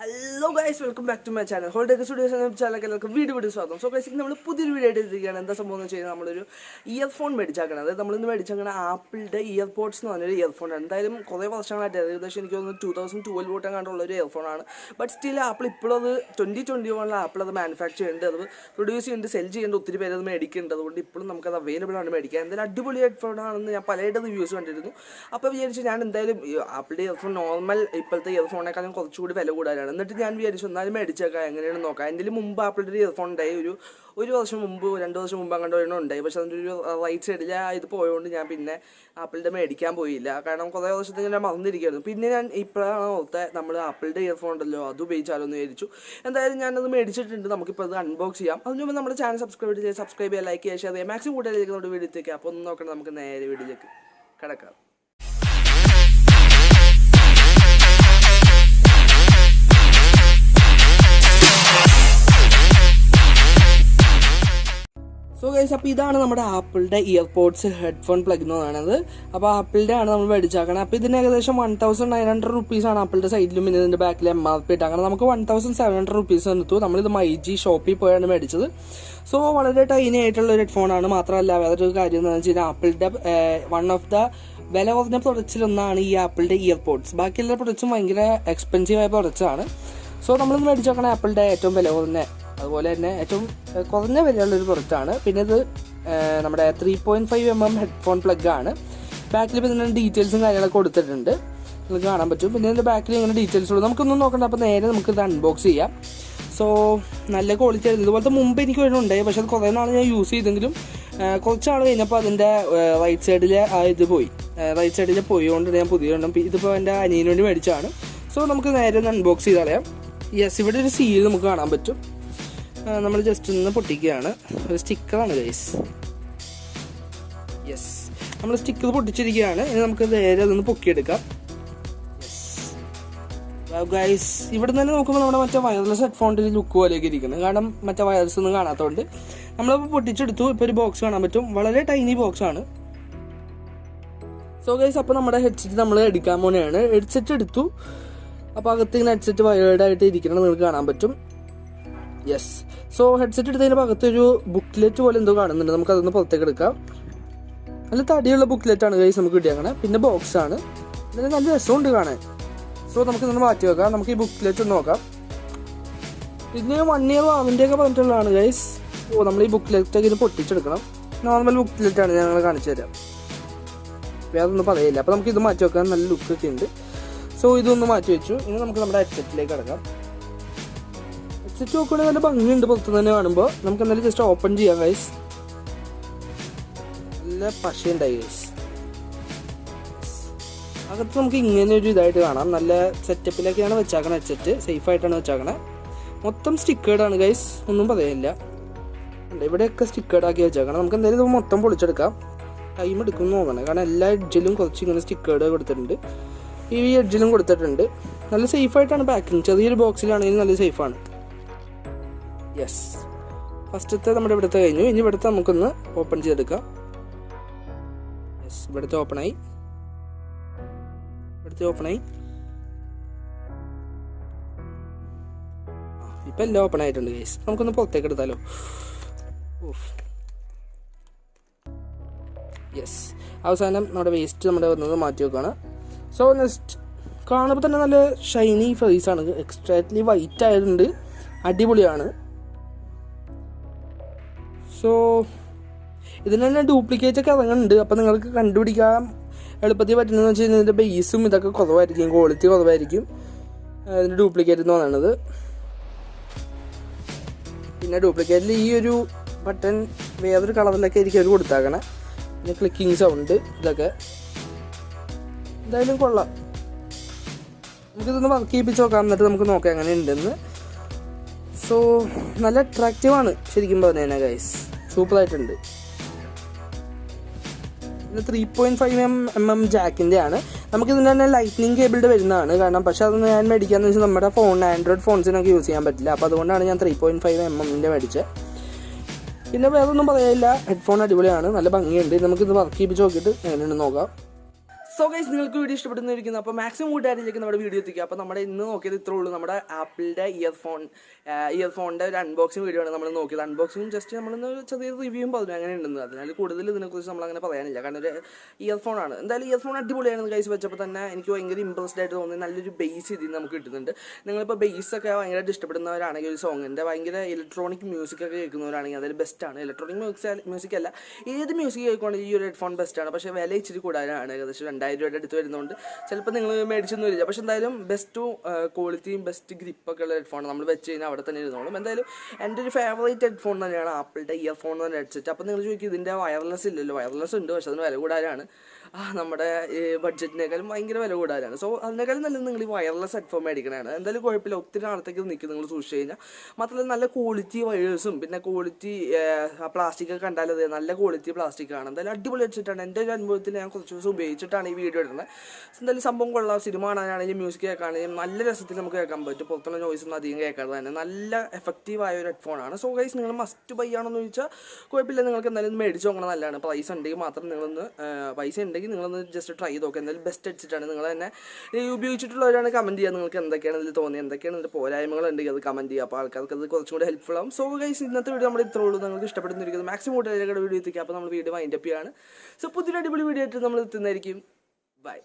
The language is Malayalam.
Hello guys, welcome back to my channel. Holidaycrewstudios channel video സ്വാഗതം. So guys, നമ്മൾ പുതിയൊരു വീഡിയോ എടുത്തിരിക്കുകയാണ്. എന്താ സംഭവം എന്ന് വെച്ചാൽ നമ്മളൊരു ഇയർഫോൺ മേടിച്ചാക്കണം. അതായത് നമ്മളിന്ന് മേടിച്ചാക്കണം ആപ്പിളിൻ്റെ ഇയർപോഡ്സ് എന്ന് പറഞ്ഞൊരു ഇയർഫോൺ. എന്തായാലും കുറേ വർഷങ്ങളായിട്ട് ഏകദേശം എനിക്ക് തോന്നുന്നു 2012 തൊട്ട് കണ്ടുള്ള ഒരു ഇയർഫോണാണ്. ബട്ട് സ്റ്റിൽ ആപ്പിൾ ഇപ്പോഴും അത് 2021 ആപ്പിൾ അത് മാനുഫാക്ചർ ചെയ്യുന്നുണ്ട്, അത് പ്രൊഡ്യൂസ് ചെയ്യുന്നുണ്ട്, സെൽ ചെയ്യുന്നുണ്ട്, ഒത്തിരി പേര് അത് മേടിക്കുന്നുണ്ട്. അതുകൊണ്ട് ഇപ്പോഴും നമുക്കത് അവൈലബിൾ ആണ് മേടിക്കാൻ. എന്തായാലും അടിപൊളി ഹെഡ്ഫോണാണെന്ന് ഞാൻ പലയുടെ റിവ്യൂസ് കണ്ടിരുന്നു. അപ്പോൾ വിചാരിച്ചു ഞാൻ എന്തായാലും ആപ്പിളിൻ്റെ ഇയർഫോൺ നോർമൽ ഇപ്പോഴത്തെ ഇയർഫോണേക്കാളും കുറച്ചുകൂടി വില കൂടുതലാണ്. എന്നിട്ട് ഞാൻ വിചാരിച്ചു എന്നാലും മേടിച്ചേക്കാം, എങ്ങനെയാണെന്ന് നോക്കാം. എൻ്റെ മുമ്പ് ആപ്പിളിൻ്റെ ഒരു ഇയർഫോൺ ഉണ്ടായി, ഒരു വർഷം മുമ്പ് 2 വർഷം മുമ്പ് അങ്ങോട്ട് ഒരെണ്ണം ഉണ്ടായി. പക്ഷെ അതിൻ്റെ ഒരു റൈറ്റ് സൈഡിൽ ഇത് പോയതുകൊണ്ട് ഞാൻ പിന്നെ ആപ്പിളിൻ്റെ മേടിക്കാൻ പോയില്ല. കാരണം കുറേ വർഷത്തേക്ക് ഞാൻ മറന്നിരിക്കുകയായിരുന്നു. പിന്നെ ഞാൻ ഇപ്പോഴാണ് ഓർത്തെ നമ്മൾ ആപ്പിളിൻ്റെ ഇയർഫോൺ ഉണ്ടല്ലോ അത് ഉപയോഗിച്ചാലോ എന്ന് വിചാരിച്ചു. എന്തായാലും ഞാനത് മേടിച്ചിട്ടുണ്ട്. നമുക്കിപ്പോൾ അത് അൺബോക്സ് ചെയ്യാം. അതിന് മുമ്പ് നമ്മുടെ ചാനൽ സബ്സ്ക്രൈബ് ചെയ്യുക, ലൈക്ക് ചെയ്യുക, ഷെയർ ചെയ്യുക, മാക്സിമം കൂടുതലേക്ക് നമ്മുടെ വീഡിയോയിലേക്ക്. അപ്പോൾ ഒന്ന് നോക്കണം, നമുക്ക് നേരെ വീഡിയോയിലേക്ക് കിടക്കാം. സോ ഗൈസ്, അപ്പോൾ ഇതാണ് നമ്മുടെ ആപ്പിളിൻ്റെ ഇയർപോഡ്സ് ഹെഡ്ഫോൺ പ്ലഗ് എന്ന് പറയുന്നത്. അപ്പോൾ ആപ്പിളിൻ്റെ ആണ് നമ്മൾ മേടിച്ചാക്കണം. അപ്പോൾ ഇതിന് ഏകദേശം 1900 റുപ്പീസാണ് ആപ്പിളിൻ്റെ സൈഡിലും പിന്നെ ഇതിൻ്റെ ബാക്കിൽ MRP ഇട്ട്. അങ്ങനെ നമുക്ക് 1700 റുപ്പീസ് എടുത്തു. നമ്മളിത് MyG ഷോപ്പിൽ പോയാണ് മേടിച്ചത്. സോ വളരെ ടൈനി ആയിട്ടുള്ള ഒരു ഹെഡ്ഫോണാണ്. മാത്രമല്ല വേറൊരു കാര്യം എന്ന് വെച്ച് കഴിഞ്ഞാൽ ആപ്പിളിൻ്റെ വൺ ഓഫ് ദ വില കുറഞ്ഞ പ്രൊഡക്ട്സിലൊന്നാണ് ഈ ആപ്പിളിൻ്റെ ഇയർപോഡ്സ്. ബാക്കിയുള്ള പ്രൊഡക്ട്സും ഭയങ്കര എക്സ്പെൻസീവായ പ്രൊഡക്ട്സാണ്. സോ നമ്മളിത് മേടിച്ചാക്കണം ആപ്പിളിൻ്റെ ഏറ്റവും വില കുറഞ്ഞ, അതുപോലെ തന്നെ ഏറ്റവും കുറഞ്ഞ വിലയുള്ളൊരു പ്രൊഡക്റ്റാണ്. പിന്നെ ഇത് നമ്മുടെ 3.5mm ഹെഡ്ഫോൺ പ്ലഗ് ആണ്. ബാക്കിൽ ഇപ്പോൾ ഇതിൻ്റെ ഡീറ്റെയിൽസും കാര്യങ്ങളൊക്കെ കൊടുത്തിട്ടുണ്ട്, നിങ്ങൾക്ക് കാണാൻ പറ്റും. പിന്നെ ഇതിൻ്റെ ബാക്കിൽ ഇങ്ങനെ ഡീറ്റെയിൽസ് ഉള്ളൂ. നമുക്കൊന്നും നോക്കണ്ട. അപ്പോൾ നേരെ നമുക്കിത് അൺബോക്സ് ചെയ്യാം. സോ നല്ല ക്വാളിറ്റി ആയിരുന്നു. ഇതുപോലത്തെ മുമ്പ് എനിക്ക് ഒരെണ്ണമുണ്ടായി, പക്ഷേ അത് കുറേ നാൾ ഞാൻ യൂസ് ചെയ്തെങ്കിലും കുറച്ച് നാൾ കഴിഞ്ഞപ്പോൾ അതിൻ്റെ റൈറ്റ് സൈഡിൽ ഇത് പോയി. റൈറ്റ് സൈഡിൽ പോയതുകൊണ്ട് ഞാൻ പുതിയ എണ്ണം ഇതിപ്പോൾ എൻ്റെ അനിയന് വേണ്ടി മേടിച്ചതാണ്. സോ നമുക്ക് നേരെ ഒന്ന് അൺബോക്സ് ചെയ്ത് കളയാം. യെസ്, ഇവിടെ ഒരു സീൽ നമുക്ക് കാണാൻ പറ്റും. നമ്മൾ ജസ്റ്റ് ഒന്ന് പൊട്ടിക്കുകയാണ്. ഒരു സ്റ്റിക്കറാണ് ഗൈസ്. യെസ്, നമ്മൾ സ്റ്റിക്കർ പൊട്ടിച്ചിരിക്കുകയാണ്. ഇനി നമുക്ക് നേരെ അതൊന്ന് പൊക്കിയെടുക്കാം. ഗൈസ്, ഇവിടെ തന്നെ നോക്കുമ്പോൾ നമ്മുടെ മറ്റേ വയർലെസ് ഹെഡ്ഫോണിൻ്റെ ലുക്ക് പോലെയൊക്കെ ഇരിക്കുന്നത്, കാരണം മറ്റേ വയർസ് ഒന്നും കാണാത്തതുകൊണ്ട്. നമ്മളിപ്പോൾ പൊട്ടിച്ചെടുത്തു. ഇപ്പോൾ ഒരു ബോക്സ് കാണാൻ പറ്റും, വളരെ ടൈനി ബോക്സ് ആണ്. സോ ഗൈസ്, അപ്പോൾ നമ്മുടെ ഹെഡ്സെറ്റ് നമ്മൾ എടുക്കാൻ പോലെയാണ്. ഹെഡ്സെറ്റ് എടുത്തു. അപ്പോൾ അകത്ത് ഇങ്ങനെ ഹെഡ്സെറ്റ് വയേർഡായിട്ട് ഇരിക്കണം, നിങ്ങൾക്ക് കാണാൻ പറ്റും. യെസ്, സോ ഹെഡ്സെറ്റ് എടുത്തതിൻ്റെ ഭാഗത്തൊരു ബുക്ക്ലെറ്റ് പോലെ എന്തോ കാണുന്നുണ്ട്. നമുക്കതൊന്ന് പുറത്തേക്ക് എടുക്കാം. നല്ല തടിയുള്ള ബുക്ക്ലെറ്റാണ് ഗൈസ് നമുക്ക് കിട്ടിയേക്കണേ. പിന്നെ ബോക്സാണ്, ഇതിന് നല്ല രസമുണ്ട് കാണാൻ. സോ നമുക്കിതൊന്ന് മാറ്റി വെക്കാം. നമുക്ക് ഈ ബുക്ക്ലെറ്റ് ഒന്ന് നോക്കാം. ഇതിന് 1 ഇയർ വാറൻ്റിയൊക്കെ പറഞ്ഞിട്ടുള്ളതാണ് ഗൈസ്. നമ്മൾ ഈ ബുക്ക്ലെറ്റൊക്കെ ഇത് പൊട്ടിച്ചെടുക്കണം. നോർമൽ ബുക്ക്ലെറ്റാണ്, ഞങ്ങൾ കാണിച്ചു തരാം. വേറെ ഒന്നും പറയില്ല. അപ്പോൾ നമുക്കിത് മാറ്റി വെക്കാം. നല്ല ലുക്കൊക്കെ ഉണ്ട്. സോ ഇതൊന്ന് മാറ്റി വെച്ചു. ഇനി നമുക്ക് നമ്മുടെ ഹെഡ്സെറ്റിലേക്ക് കിടക്കാം. ഹെഡ്സെറ്റ് നോക്കുകയാണെങ്കിൽ നല്ല ഭംഗിയുണ്ട് പുറത്ത് തന്നെ കാണുമ്പോൾ. നമുക്ക് എന്തായാലും ജസ്റ്റ് ഓപ്പൺ ചെയ്യാം ഗൈസ്. നല്ല പശയുണ്ടായി ഗൈസ്. അകത്ത് നമുക്ക് ഇങ്ങനെ ഒരു ഇതായിട്ട് കാണാം. നല്ല സെറ്റപ്പിലൊക്കെയാണ് വെച്ചാക്കണത്. ഹെഡ്സെറ്റ് സേഫായിട്ടാണ് വെച്ചാക്കണത്. മൊത്തം സ്റ്റിക്കേർഡാണ് ഗൈസ്, ഒന്നും പറയാനില്ല. ഇവിടെയൊക്കെ സ്റ്റിക്കേർഡാക്കി വെച്ചേക്കണം. നമുക്ക് എന്തായാലും ഇത് മൊത്തം പൊളിച്ചെടുക്കാം. ടൈം എടുക്കുമെന്ന് നോക്കണം, കാരണം എല്ലാ എഡ്ജിലും കുറച്ച് ഇങ്ങനെ സ്റ്റിക്കേർഡ് കൊടുത്തിട്ടുണ്ട്. ഈ എഡ്ജിലും കൊടുത്തിട്ടുണ്ട്. നല്ല സേഫായിട്ടാണ് പാക്കിങ്. ചെറിയൊരു ബോക്സിലാണെങ്കിലും നല്ല സേഫാണ്. യെസ്, ഫസ്റ്റത്തെ നമ്മുടെ ഇവിടുത്തെ കഴിഞ്ഞു. ഇനി ഇവിടുത്തെ നമുക്കൊന്ന് ഓപ്പൺ ചെയ്തെടുക്കാം. യെസ്, ഇവിടുത്തെ ഓപ്പണായി. ഇപ്പം എല്ലാം ഓപ്പൺ ആയിട്ടുണ്ട് ഗൈസ്. നമുക്കൊന്ന് പുറത്തേക്ക് എടുത്താലോ. യെസ്, അവസാനം നമ്മുടെ വേസ്റ്റ് നമ്മുടെ വന്നത് മാറ്റി വെക്കുകയാണ്. സോ നെക്സ്റ്റ് കാണുമ്പോൾ തന്നെ നല്ല ഷൈനി ഫേസാണ്. എക്സ്ട്രാക്ട്ലി വൈറ്റ് ആയതുകൊണ്ട് അടിപൊളിയാണ്. സോ ഇതിന് തന്നെ ഡ്യൂപ്ലിക്കേറ്റ് ഒക്കെ ഇറങ്ങുന്നുണ്ട്. അപ്പോൾ നിങ്ങൾക്ക് കണ്ടുപിടിക്കാൻ എളുപ്പത്തിൽ പറ്റുന്നതെന്ന് വെച്ച് കഴിഞ്ഞാൽ ഇതിൻ്റെ ബേസും ഇതൊക്കെ കുറവായിരിക്കും, ക്വാളിറ്റി കുറവായിരിക്കും ഇതിൻ്റെ ഡ്യൂപ്ലിക്കേറ്റ് എന്ന് പറയുന്നത്. പിന്നെ ഡ്യൂപ്ലിക്കേറ്റിൽ ഈ ഒരു ബട്ടൺ വേറൊരു കളറിലൊക്കെ ആയിരിക്കും അവർ കൊടുത്താക്കണേ. പിന്നെ ക്ലിക്കിങ് സൗണ്ട് ഇതൊക്കെ എന്തായാലും കൊള്ളാം. നമുക്കിതൊന്ന് വർക്ക് ചെയ്യിപ്പിച്ച് നോക്കാം, എന്നിട്ട് നമുക്ക് നോക്കാം എങ്ങനെ ഉണ്ടെന്ന്. സോ നല്ല അട്രാക്റ്റീവാണ് ശരിക്കും പറഞ്ഞു കഴിഞ്ഞാൽ ഗൈസ്. സൂപ്പറായിട്ടുണ്ട്. ഇത് 3.5mm ജാക്കിൻ്റെ ആണ്. നമുക്കിതിൻ്റെ തന്നെ ലൈറ്റ്നിങ് കേബിളിൻ്റെ വരുന്നതാണ്. കാരണം പക്ഷേ അതൊന്ന് ഞാൻ മേടിക്കാമെന്ന് വെച്ചാൽ നമ്മുടെ ആൻഡ്രോയിഡ് ഫോൺസിനൊക്കെ യൂസ് ചെയ്യാൻ പറ്റില്ല. അപ്പോൾ അതുകൊണ്ടാണ് ഞാൻ 3.5mm മേടിച്ചത്. പിന്നെ വേറെ ഒന്നും പറയാനില്ല, ഹെഡ്ഫോൺ അടിപൊളിയാണ്, നല്ല ഭംഗിയുണ്ട്. നമുക്കിത് വർക്ക് ചെയ്യിപ്പിച്ച് നോക്കിയിട്ട് എങ്ങനെയുണ്ടെന്ന് നോക്കാം. സോ ഗൈസ് നിങ്ങൾക്ക് വീഡിയോ ഇഷ്ടപ്പെടുന്നിരിക്കുന്നു. അപ്പോൾ മാക്സിമം കൂട്ടുകാരിലേക്ക് നമ്മുടെ വീഡിയോ എത്തിക്കുക. അപ്പോൾ നമ്മുടെ ഇന്ന് നോക്കിയത് ഇത്രേ ഉള്ളൂ. നമ്മുടെ ആപ്പിളിൻ്റെ ഇയർഫോണിൻ്റെ ഒരു അൺബോക്സിങ് വീഡിയോ ആണ് നമ്മൾ നോക്കിയത്. അൺബോക്സിങ് ജസ്റ്റ് നമ്മളൊന്ന് ചെറിയ റിവ്യൂവും പറഞ്ഞു അങ്ങനെ ഉണ്ടെന്ന്. അതിനാൽ കൂടുതൽ ഇതിനെക്കുറിച്ച് നമ്മളങ്ങനെ പറയാനില്ല, കാരണം ഒരു ഇയർഫോണാണ്. എന്തായാലും ഇയർഫോൺ അടിപൊളിയാണ്. ഗൈസ് വെച്ചപ്പോൾ തന്നെ എനിക്ക് ഭയങ്കര ഇമ്പ്രസ്ഡ് ആയിട്ട് തോന്നി. നല്ലൊരു ബേസ് ഇതിൽ നമുക്ക് കിട്ടുന്നുണ്ട്. നിങ്ങളിപ്പോൾ ബേസൊക്കെ ഭയങ്കരമായിട്ട് ഇഷ്ടപ്പെടുന്നവരാണെങ്കിൽ ഒരു സോങ്ങിൻ്റെ ഭയങ്കര ഇലക്ട്രോണിക് മ്യൂസിക്കൊക്കെ കേൾക്കുന്നവരാണെങ്കിൽ അതിൽ ബെസ്റ്റാണ്. ഇലക്ട്രോണിക് മ്യൂസിക് അല്ല, ഏത് മ്യൂസിക് കേൾക്കുകയാണെങ്കിൽ ഈ ഒരു ഹെഡ്ഫോൺ ബെസ്റ്റാണ്. പക്ഷേ വില ഇച്ചിരി കൂടാനാണ്, ഏകദേശം 2000 രൂപയുടെ അടുത്ത് വരുന്നതുകൊണ്ട് ചിലപ്പോൾ നിങ്ങൾ മേടിച്ചൊന്നും ഇല്ല. പക്ഷേ എന്തായാലും ബെസ്റ്റ് ക്വാളിറ്റിയും ബെസ്റ്റ് ഗ്രിപ്പൊക്കെ ഉള്ള ഹെഡ്ഫോൺ നമ്മൾ വെച്ച് കഴിഞ്ഞാൽ അവിടെ തന്നെ ഇരുന്നോളും. എന്തായാലും എൻ്റെ ഒരു ഫേവറേറ്റ് ഹെഡ്ഫോൺ തന്നെയാണ് ആപ്പിളിൻ്റെ ഇയർഫോൺ എന്ന് പറഞ്ഞ ഹെഡ്സെറ്റ്. അപ്പോൾ നിങ്ങൾ ചോദിക്കും ഇതിൻ്റെ വയർലെസ് ഇല്ലല്ലോ. വയർലെസ് ഉണ്ട്, പക്ഷേ അതിന് വില കൂടാനാണ്. നമ്മുടെ ബഡ്ജറ്റിനേക്കാളും ഭയങ്കര വില കൂടാനാണ്. സോ അതിനേക്കാളും നല്ലത് നിങ്ങൾ ഈ വയർലെസ് ഹെഡ്ഫോൺ മേടിക്കണതാണ്. എന്തായാലും കുഴപ്പമില്ല, ഒത്തിരി നാളത്തേക്ക് നിൽക്കും നിങ്ങൾ സൂക്ഷിച്ച് കഴിഞ്ഞാൽ. മാത്രമല്ല നല്ല ക്വാളിറ്റി വയേഴ്സും പിന്നെ ക്വാളിറ്റി പ്ലാസ്റ്റിക്കൊക്കെ കണ്ടാൽ അത് നല്ല ക്വാളിറ്റി പ്ലാസ്റ്റിക്കാണ്. എന്തായാലും അടിപൊളി ഹെഡ്സെറ്റാണ്. എൻ്റെ ഒരു അനുഭവത്തിൽ ഞാൻ കുറച്ച് ദിവസം ഉപയോഗിച്ചിട്ടാണ് ഈ വീഡിയോ ഇടുന്നത്. എന്തായാലും സംഭവം കൊള്ളാം. സിനിമ കാണാനാണെങ്കിലും മ്യൂസിക് കേൾക്കാണെങ്കിലും നല്ല രസത്തിൽ നമുക്ക് കേൾക്കാൻ പറ്റും. പുറത്തുള്ള നോയ്സൊന്നും അധികം കേൾക്കാതെ തന്നെ നല്ല എഫക്റ്റീവായ ഒരു ഹെഡ്ഫോണാണ്. സോ ഗൈസ് നിങ്ങൾ മസ്റ്റ് ബൈ ആണെന്ന് ചോദിച്ചാൽ കുഴപ്പമില്ല, നിങ്ങൾക്ക് എന്തായാലും മേടിച്ച് നോക്കണം, നല്ലതാണ്. പൈസ ഉണ്ടെങ്കിൽ മാത്രം നിങ്ങളൊന്ന് ജസ്റ്റ് ട്രൈ ചെയ്ത് നോക്കുക. എന്തായാലും ബെസ്റ്റ് ഹെഡ്സെറ്റാണ്. നിങ്ങൾ തന്നെ ഉപയോഗിച്ചിട്ടുള്ളവരാണ് കമൻറ്റ് ചെയ്യുക, നിങ്ങൾക്ക് എന്തൊക്കെയാണ് ഇതിൽ തോന്നിയത്, എന്തൊക്കെയാണ് ഇതിൻ്റെ പോരായ്മകളുണ്ടെങ്കിൽ അത് കമൻറ്റ് ചെയ്യുക. അപ്പോൾ ആൾക്കാർക്ക് അത് കുറച്ചും കൂടി ഹെൽപ്ഫുൾ ആവും. സോ ഗൈസ് ഇന്നത്തെ വീഡിയോ നമ്മൾ ഇത്രേ ഉള്ളൂ. നിങ്ങൾക്ക് ഇഷ്ടപ്പെടുന്നിരിക്കുന്നത് മാക്സിമം കൂട്ടുകാരുടെ വീഡിയോ എത്തിക്കുക. അപ്പോൾ നമ്മൾ വീഡിയോ വൈൻഡപ്പ് ചെയ്യാണ്. സോ പുതിയൊരു അടിപൊളി വീഡിയോ ആയിട്ട് നമ്മൾ എത്തുന്നതായിരിക്കും. ബൈ.